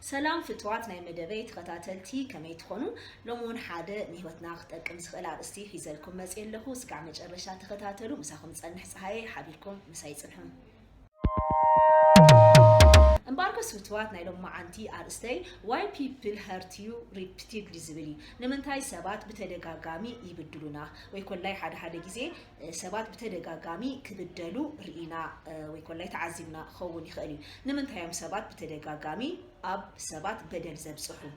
سلام فتوات ناي مدبي تخاتلتي كما تكونوا لمون حدا نهوتنا خطقم زخل ارستي حيزلكم مسئل لهو سكع مجرشا تخاتلو مساكم تصنح صحاي حبيبكم مساي صنحون امباركس فتوات نايلوم معانتي ارستي why people hurt you repeatedly زبلي نمنتاي سبات بتدغاغامي يبدلونا ويكون حدا غيزي سبات بتدغاغامي كبدلو رئينا ويكون تعزمنا خون يخالي نمنتايم سبات بتدغاغامي اب سبات بدل زبصحو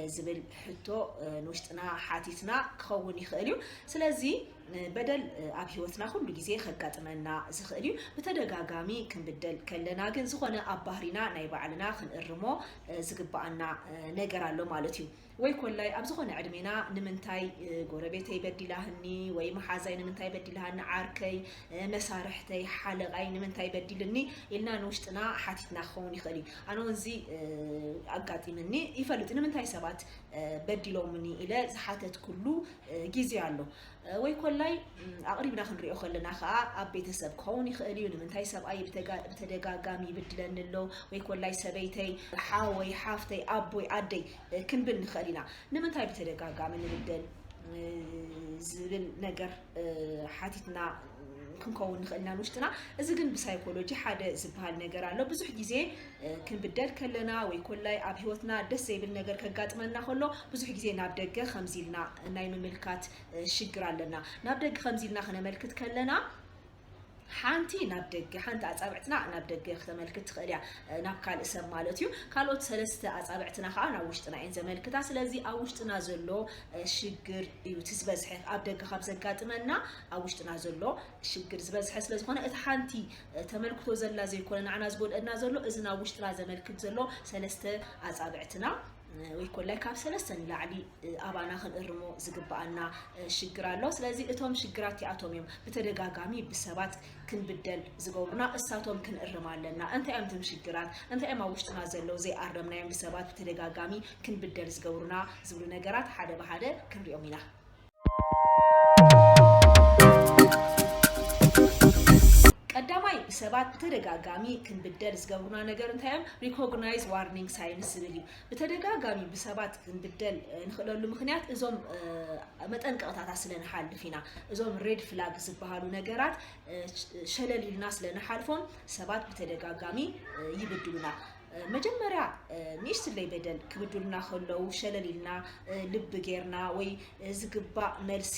زبل حتو نوشتنا حاتيتنا كون يخاليو سلازي بدل اب هيوتنا كل غيزي خغاطمنا زخاليو بتدغاغامي كنبدل كلنا كن زخونه اب بحرينا ناي بعلنا خنقرمو زغبانا ነገር አለው ማለት እዩ ወይ ኮላይ ኣብ ዝኾነ ዕድሜና ንምንታይ ጎረቤተይ በዲላህኒ ወይ መሓዛይ ንምንታይ በዲላህኒ ዓርከይ መሳርሕተይ ሓለቃይ ንምንታይ በዲልኒ ኢልና ንውሽጥና ሓቲትና ኸውን ይኽእል እዩ ኣነ እዚ ኣጋጢምኒ ይፈልጥ ንምንታይ ሰባት በዲሎምኒ ኢለ ዝሓተት ኩሉ ግዜ ኣሎ ወይ ኮላይ ኣቅሪብና ክንሪኦ ከለና ከዓ ኣብ ቤተሰብ ክኸውን ይኽእል እዩ ንምንታይ ሰብኣይ ብተደጋጋሚ ይብድለኒ ኣሎ ወይ ኮላይ ሰበይተይ ሓወይ ሓፍተይ ኣቦይ ኣደይ ክንብል ንኽእል ኢና ንምንታይ ብተደጋጋሚ ንብደል ዝብል ነገር ሓቲትና ክንከውን ንኽእልና ንውሽጥና እዚ ግን ብሳይኮሎጂ ሓደ ዝበሃል ነገር ኣሎ ብዙሕ ግዜ ክንብደል ከለና ወይ ኮላይ ኣብ ህይወትና ደስ ዘይብል ነገር ከጋጥመና ከሎ ብዙሕ ግዜ ናብ ደገ ከምዚልና ናይ ምምልካት ሽግር ኣለና ናብ ደገ ከምዚልና ክነመልክት ከለና حانتي نابدق حانت أصابعتنا نابدق اختملكت تخليا ناب كال اسم مالتيو كالوت سلسته أصابعتنا خانا وشتنا إن زملكتا سلازي أوشتنا زلو شجر يتسبزح أبدق خبزقاتمنا أوشتنا زلو شجر زبزح سلازخونه حانتي تملكتو زلا زي كلنا عنا زبول إدنا زلو إذن أوشتنا زملكت زلو سلسته أصابعتنا ويكون لك سلسن لعلي أبانا خنقرمو زقبانا شجرالو سلازي اتهم شجراتي اتوميوم بتدغاغامي بسبات كنبدل زغورنا اساتهم كنقرمالنا انت امتم شجرات انت اما وشتنا زلو زي ارمنا يم بسبات بتدغاغامي كنبدل زغورنا زبل نغرات حدا بحدا كنريومينا قداماي سبات بتدغاغامي كنبدل زغورنا ነገር እንታይም recognize warning signs ዝብል بتدغاغامي بسبات كنبدل نخلሉ ምክንያት እዞም መጠንቀቅታታ ስለንሓልፊና እዞም ሬድ ፍላግ ዝበሃሉ ነገራት ሸለሊልና ስለንሓልፎም ሰባት بتدغاغامي ይብድሉና መጀመሪያ ንሽት ላይ በደል ክብዱልና خلو ሸለሊልና ልብ ጌርና ወይ ዝግባ መልሲ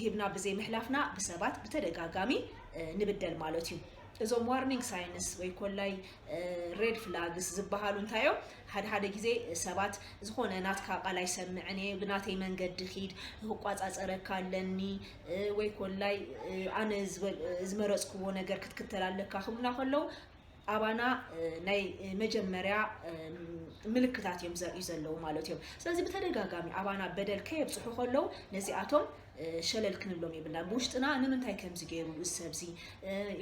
ሂብና በዘይ መሕላፍና በሰባት بتدغاغامي نبدل مالتي إذا warning signs ويكولای red flags زبحالو انتايو هاد غزي سبات زخونه ناتكا قالاي سمعني بناتي منقد خيد هو قاصاصره كالني ويكولای انا زمرصكو ነገር ክትከተላለካ خبنا خلو أبانا ناي مجمريا ملكتات يزلو مالتيو سلازي بتدغاغامي أبانا بدل كيف صحو خلو نزياتهم شلل كنبلوم يبلنا بوشتنا نمنتاي كمزي غيرو السبزي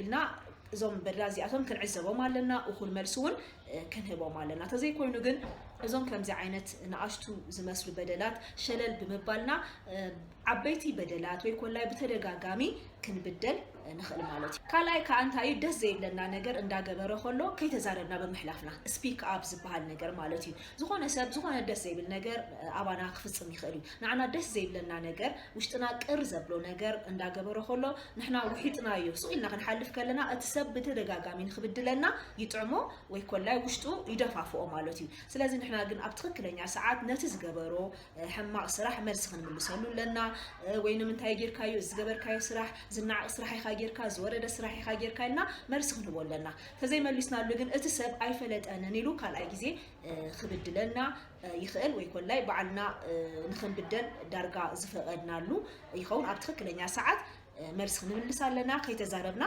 إلنا زوم برازياتهم كنعزبو مالنا وكل مرسون كنهبو مالنا تزي كوينو ግን እዞም ከምዚ ዓይነት ንኣሽቱ ዝመስሉ በደላት ሸለል ብምባልና ዓበይቲ በደላት ወይ ኮላይ በተደጋጋሚ ክንብደል ንኽእል ማለት እዩ ካላይ ካንታይ ደስ ዘይብለና ነገር እንዳገበረ ሆሎ ከይተዛረብና በመሕላፍና ስፒክ አፕ ዝበሃል ነገር ማለት እዩ ዝኾነ ሰብ ዝኾነ ደስ ዘይብል ነገር ኣባና ክፍጽም ይኽእል እዩ ንዓና ደስ ዘይብለና ነገር ውሽጥና ቅር ዘብሎ ነገር እንዳገበረ ሆሎ ንሕና ውሒጥና እዩ ሱኢልና ክንሓልፍ ከለና እቲ ሰብ በተደጋጋሚ ንኽብድለና ይጥዕሞ ወይ ኮላይ ውሽጡ ይደፋፍኦ ማለት እዩ ስለዚህ نحنا ግን ኣብ ትክክለኛ ሰዓት ነቲ ዝገበሮ ሕማቅ ስራሕ መልስ ክንምልሰሉ ለና ወይንም እንታይ ጌርካዩ ዝገበርካዩ ስራሕ ዝናዕ ስራሕ ይኻ ጌርካ ዝወረደ ስራሕ ይኻ ጌርካልና መልስ ክንቦለና ተዘይ መልስናሉ ግን እቲ ሰብ ኣይፈለጠንን ኢሉ ካልኣይ ግዜ ክብድለና ይኽእል ወይ ኮላይ በዓልና ንኽንብደል ዳርጋ ዝፈቀድናሉ ይኸውን ኣብ ትክክለኛ ሰዓት መልስ ክንምልሳለና ከይተዛረብና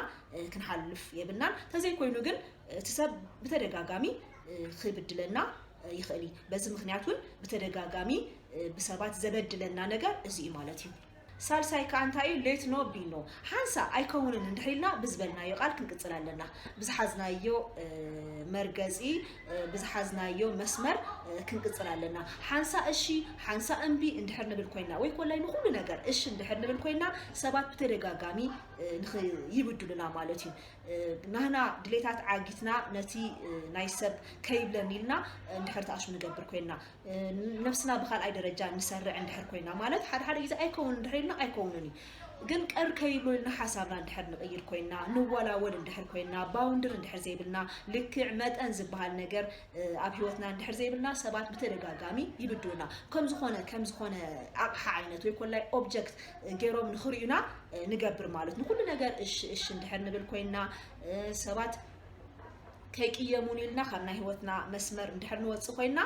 ክንሓልፍ የብናን ተዘይ ኮይኑ ግን እቲ ሰብ በተደጋጋሚ ክብድለና يخلي بس مخنياتون بتدقاقامي بسبات زبدلنا نجار زي مالتي ሳልሳይ ካንታዩ ሌት ኖ ቢኖ ሓንሳ ኣይከውንን እንድሕልና ብዝበልናዮ ቃል ክንቅፅል ኣለና ብዝሓዝናዮ መርገፂ ብዝሓዝናዮ መስመር ክንቅፅል ኣለና ሓንሳ እሺ ሓንሳ እምቢ እንድሕር ንብል ኮይና ወይ ኮላይ ንኩሉ ነገር እሺ እንድሕር ንብል ኮይና ሰባት ብተደጋጋሚ ይብድሉና ማለት እዩ ናህና ድሌታት ዓጊትና ነቲ ናይ ሰብ ከይብለን ኢልና እንድሕር ተኣሽ ንገብር ኮይና ነፍስና ብኻልኣይ ደረጃ ንሰርዕ እንድሕር ኮይና ማለት ሓደ ግዜ ኣይከውን እንድሕር ኢልና ኣይከውንን እዩ ግን ቀር ከይብሉልና ሓሳብና እንድሕር ንቕይር ኮይና ንወላወል እንድሕር ኮይና ባውንድር እንድሕር ዘይብልና ልክዕ መጠን ዝበሃል ነገር ኣብ ሂወትና እንድሕር ዘይብልና ሰባት ብተደጋጋሚ ይብድሉና ከም ዝኾነ ኣቕሓ ዓይነት ወይ ኮላይ ኦብጀክት ገይሮም ንኽርዩና ንገብር ማለት ንኩሉ ነገር እሺ እንድሕር ንብል ኮይና ሰባት ከይቅየሙን ኢልና ካብ ናይ ሂወትና መስመር እንድሕር ንወፅእ ኮይና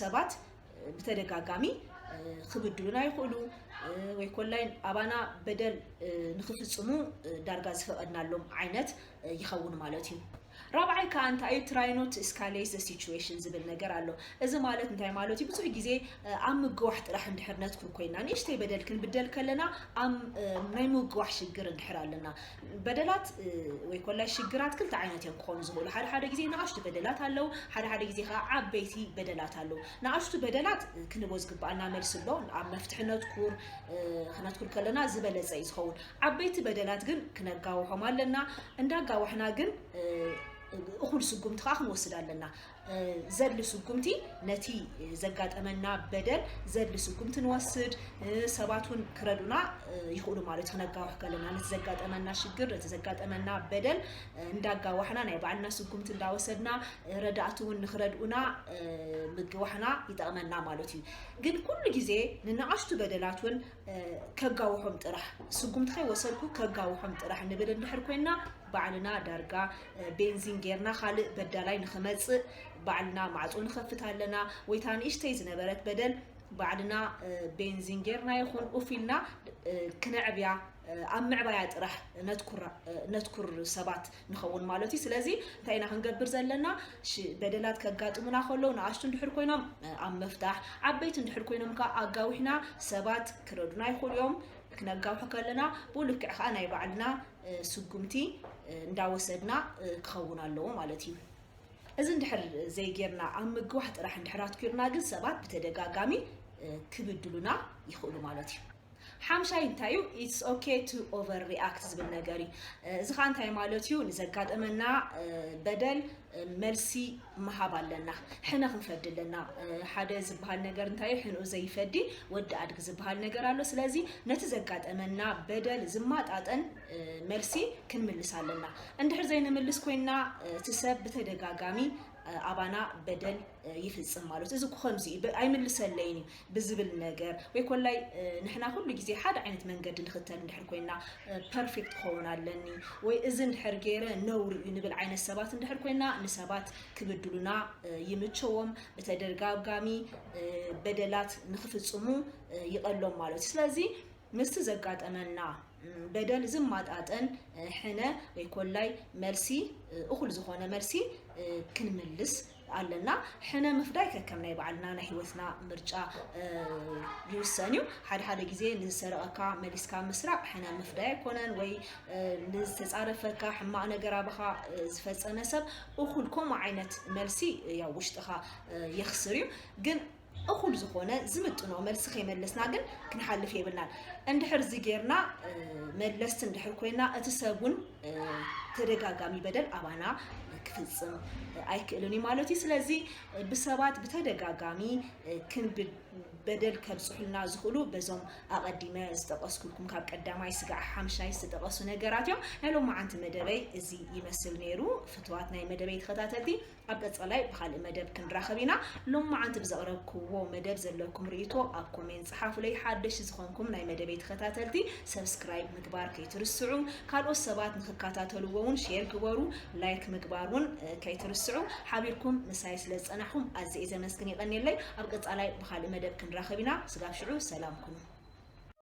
ሰባት ብተደጋጋሚ ክብድሉና ይኽእሉ ወይ ኮላይ ኣባና በደል ንኽፍጽሙ ዳርጋ ዝፈቐድናሎም ዓይነት ይኸውን ማለት እዩ رابعي كان تاي try not to escalate the situation زبل ነገር ኣሎ እዚ ማለት እንታይ ማለት እዩ ብዙሕ ግዜ ኣብ ምግዋሕ ጥራሕ እንድሕር ነትኩር ኮይና ንእሽተይ በደል ክንብደል ከለና ኣብ ናይ ምግዋሕ ሽግር እንድሕር ኣለና በደላት ወይ ኮላይ ሽግራት ክልተ ዓይነት እዮም ክኾኑ ዝኽእሉ ሓደ ግዜ ንኣሽቱ በደላት ኣለው ሓደ ግዜ ከዓ ዓበይቲ በደላት ኣለው ንኣሽቱ በደላት ክንቦ ዝግባአና መልስ ኣሎ ኣብ መፍትሒ ነትኩር ከለና ዝበለፀ እዩ ዝኸውን ዓበይቲ በደላት ግን ክነጋውሖም ኣለና እንዳጋዋሕና ግን እኹል ስጉምቲ ከዓ ክንወስድ ኣለና ዘድሊ ስጉምቲ ነቲ ዘጋጠመና በደል ዘድሊ ስጉምቲ ንወስድ ሰባቱን ክረዱና ይኽእሉ ማለት ክነጋውሕ ከለና ነቲ ዘጋጠመና ሽግር ነቲ ዘጋጠመና በደል እንዳጋዋሕና ናይ ባዕልና ስጉምቲ እንዳወሰድና ረዳእቱን ንኽረድኡና ምግዋሕና ይጠቕመና ማለት እዩ ግን ኩሉ ግዜ ንነኣሽቱ በደላትን ከጋውሖም ጥራሕ ስጉምቲ ከይወሰድኩ ከጋውሖም ጥራሕ ንብል እንድሕር ኮይና ባዕልና ዳርጋ ቤንዚን ጌርና ካልእ በዳላይ ንኽመፅእ ባዕልና ማዕፆ ንኸፍት ኣለና ወይታ ንእሽተይ ዝነበረት በደል ባዕልና ቤንዚን ጌርና ይኹን ኡፊልና ክነዕብያ ኣብ ምዕባያ ጥራሕ ነትኩር ሰባት ንኸውን ማለት እዩ ስለዚ እንታይ ኢና ክንገብር ዘለና በደላት ከጋጥሙና ከለዉ ንኣሽቱ እንድሕር ኮይኖም ኣብ መፍታሕ ዓበይቲ እንድሕር ኮይኖም ከዓ ኣጋዊሕና ሰባት ክረዱና ይኽእሉ እዮም ክነጋውሖ ከለና ብልክዕ ከዓ ናይ ባዕልና ስጉምቲ እንዳወሰድና ክኸውን ኣለዎ ማለት እዩ እዚ እንድሕር ዘይጌርና ኣብ ምግዋሕ ጥራሕ እንድሕር ኣትኪርና ግን ሰባት ብተደጋጋሚ ክብድሉና ይኽእሉ ማለት እዩ ሓምሻይ እንታይ እዩ it's okay to overreact ዝብል ነገር እዩ እዚ ከዓ እንታይ ማለት እዩ ንዘጋጠመና በደል መልሲ መሃብ ኣለና ሕነ ክንፈዲ ኣለና ሓደ ዝበሃል ነገር እንታይ እዩ ሕንኡ ዘይፈዲ ወዲ ኣድግ ዝበሃል ነገር ኣሎ ስለዚ ነቲ ዘጋጠመና በደል ዝማጣጠን መልሲ ክንምልስ ኣለና እንድሕር ዘይንምልስ ኮይና እቲ ሰብ ብተደጋጋሚ ኣባና በደል ይፍጽም ማለት እዚ ከምዚ ኣይምልሰለይኒ ብዝብል ነገር ወይ ኮላይ ንሕና ኩሉ ግዜ ሓደ ዓይነት መንገዲ ንኽተል እንድሕር ኮይና ፐርፌክት ክኸውን ኣለኒ ወይ እዚ እንድሕር ገይረ ነውሪ እዩ ንብል ዓይነት ሰባት እንድሕር ኮይና ንሰባት ክብድሉና ይምቸዎም ብተደጋጋሚ በደላት ንኽፍጽሙ ይቐሎም ማለት እዩ ስለዚ ምስቲ ዘጋጠመና በደል ዝማጣጠን ሕነ ወይ ኮላይ መልሲ እኹል ዝኾነ መልሲ ክንምልስ ኣለና ሕነ ምፍዳይ ከከም ናይ ባዕልና ናይ ሂወትና ምርጫ ይውሰን እዩ ሓደ ግዜ ንዝሰረቐካ መሊስካ ምስራቅ ሕነ ምፍዳይ ኣይኮነን ወይ ንዝተፃረፈካ ሕማቕ ነገር ኣበኻ ዝፈፀመ ሰብ እኹል ከምኡ ዓይነት መልሲ ያው ውሽጥኻ የኽስር እዩ ግን እኹል ዝኾነ ዝምጥኖ መልሲ ከይመለስና ግን ክንሓልፍ የብልናን እንድሕር እዚ ጌርና መለስቲ እንድሕር ኮይና እቲ ሰብ እውን ተደጋጋሚ በደል ኣባና ክፍጽም ኣይክእሉን ማለት እዩ ስለዚ ብሰባት ብተደጋጋሚ በደል ከብፅሑልና ዝኽእሉ በዞም ኣቐዲመ ዝጠቐስኩልኩም ካብ ቀዳማይ ስጋዕ ሓምሻይ ዝጠቐሱ ነገራት እዮም ናይ ሎማዓንቲ መደበይ እዚ ይመስል ነይሩ ፍትዋት ናይ መደበይ ተኸታተልቲ ኣብ ቀጻላይ ብኻልእ መደብ ክንራኸብ ኢና ሎማዓንቲ ብዘቕረብክዎ መደብ ዘለኩም ርእይቶ ኣብ ኮሜንት ጽሓፉለይ ሓደሽ ዝኾንኩም ናይ መደበይ ተኸታተልቲ ሰብስክራይብ ምግባር ከይትርስዑ ካልኦት ሰባት ንኽከታተልዎ እውን ሼር ግበሩ ላይክ ምግባር እውን ከይትርስዑ ሓቢርኩም ምሳይ ስለ ዝጸናሕኩም ኣዝየ ዘመስግን ይቐኒለይ ኣብ ቀጻላይ ብኻልእ መደብ ክንራኸብ ኢና ስጋብ ሽዑ ሰላም ኩኑ